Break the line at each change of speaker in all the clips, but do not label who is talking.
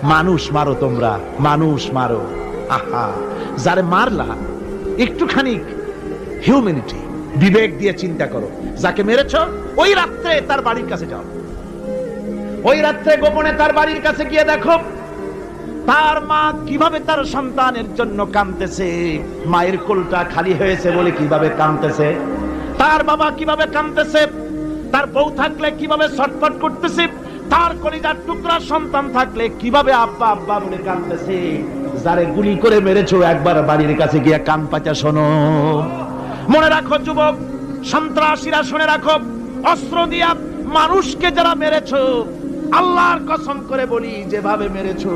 মানুষ মারো তোমরা, মানুষ মারো। আহা, যারে মারলা একটুখানি হিউম্যানিটি, বিবেক দিয়ে চিন্তা করো। যাকে মেরেছ ওই রাত্রে তার বাড়ির কাছে যাও, ওই রাত্রে গোপনে তার বাড়ির কাছে গিয়ে দেখো তার মা কিভাবে তার সন্তানের জন্য কাঁদতেছে। মায়ের কোলটা খালি হয়েছে বলে কিভাবে কাঁদতেছে, তার বাবা কিভাবে কাঁদতেছে, তার বউ থাকলে কিভাবে ছটফট করতেছে, তার কলিজার টুকরা সন্তান থাকলে কিভাবে আব্বা আব্বা বলে কাঁদতেছে। যারে গুলি করে মেরেছো একবার বাড়ির কাছে গিয়ে কান পাচা শোনো। মনে রাখো যুবক, সন্ত্রাসীরা শুনে রাখো, অস্ত্র দিয়া মানুষকে যারা মেরেছো, আল্লাহর কসম করে বলি যেভাবে মেরেছো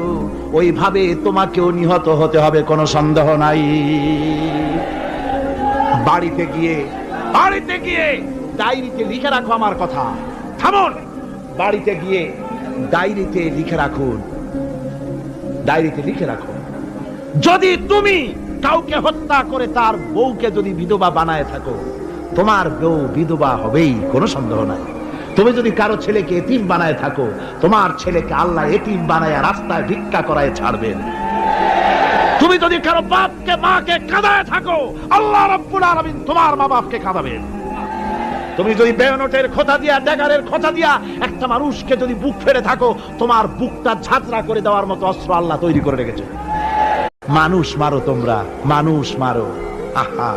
ওইভাবে তোমাকেও নিহত হতে হবে, কোনো সন্দেহ নাই। বাড়িতে গিয়ে ডায়েরিতে লিখে রাখো আমার কথা। থামুন, বাড়িতে গিয়ে ডায়েরিতে লিখে রাখুন, ডায়েরিতে লিখে রাখো। যদি তুমি কাউকে হত্যা করে তার বউকে যদি বিধবা বানায় থাকো, তোমার বউ বিধবা হবেই, কোনো সন্দেহ নাই। তুমি যদি কারো ছেলেকে এতিম বানায় থাকো, তোমার ছেলেকে আল্লাহ এতিম বানায় রাস্তায় ভিক্ষা করায় ছাড়বেন। তুমি যদি কারো বাপকে মাকে কাঁদায় থাকো, আল্লাহ রাব্বুল আলামিন তোমার মা বাপকে কাঁদাবেন। তুমি যদি বেয়নটের খোঁচা দিয়া, ড্যাগারের খোঁচা দিয়া একটা মানুষকে যদি বুক ফেড়ে থাকো, তোমার বুকটা ঝাঁঝরা করে দেওয়ার মতো অস্ত্র আল্লাহ তৈরি করে রেখেছে। মানুষ মারো তোমরা, মানুষ মারো। আহা,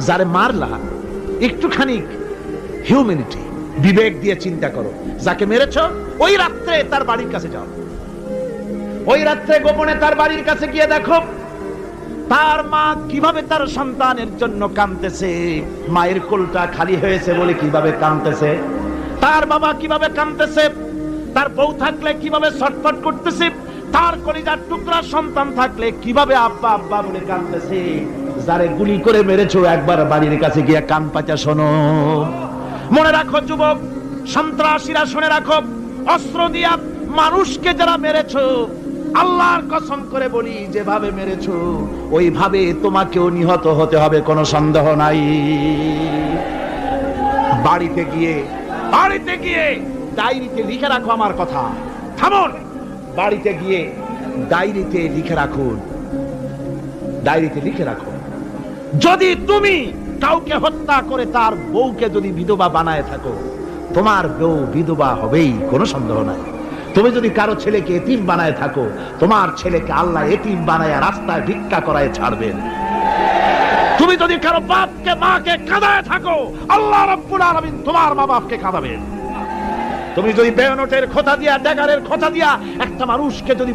যারে মারলা একটুখানি হিউম্যানিটি, বিবেক দিয়ে চিন্তা করো। যাকে মেরেছ ওই রাত্রে তার বাড়ির কাছে যাও, ওই রাত্রে গোপনে তার বাড়ির কাছে গিয়ে দেখো তার মা কিভাবে তার সন্তানের জন্য কাঁদতেছে। মায়ের কোলটা খালি হয়েছে বলে কিভাবে কাঁদতেছে, তার বাবা কিভাবে কাঁদতেছে, তার বউ থাকলে কিভাবে ছটফট করতেছে, তার কলিজার টুকরা সন্তান থাকলে কিভাবে আব্বা আব্বা বলে কাঁদতেছে। যারে গুলি করে মেরেছো একবার বাড়ির কাছে গিয়ে কান পাচা শোনো। মনে রাখো যুবক, সন্ত্রাসীরা শুনে রাখো, অস্ত্র দিয়া মানুষকে যারা মেরেছো, আল্লাহর কসম করে বলি যেভাবে মেরেছো ওইভাবে তোমাকেও নিহত হতে হবে, কোনো সন্দেহ নাই। বাড়িতে গিয়ে ডায়েরিতে লিখে রাখো আমার কথা। থামুন, বাড়িতে গিয়ে ডায়েরিতে লিখে রাখুন, ডায়েরিতে লিখে রাখো। যদি তুমি কাউকে হত্যা করে তার বউকে যদি বিধবা বানায় থাকো, তোমার বউ বিধবা হবেই, কোনো সন্দেহ নাই। তুমি যদি কারো ছেলেকে এতিম বানায় থাকো, তোমার ছেলেকে আল্লাহ এতিম বানায় রাস্তায় ভিক্ষা করায় ছাড়বেন। তুমি যদি কারো বাপকে মাকে কাঁদায় থাকো, আল্লাহ রাব্বুল আলামিন তোমার মা বাপকে কাঁদাবেন। তুমি যদি বেয়নটের খোঁচা দিয়া, ড্যাগারের খোঁচা দিয়া একটা মানুষকে যদি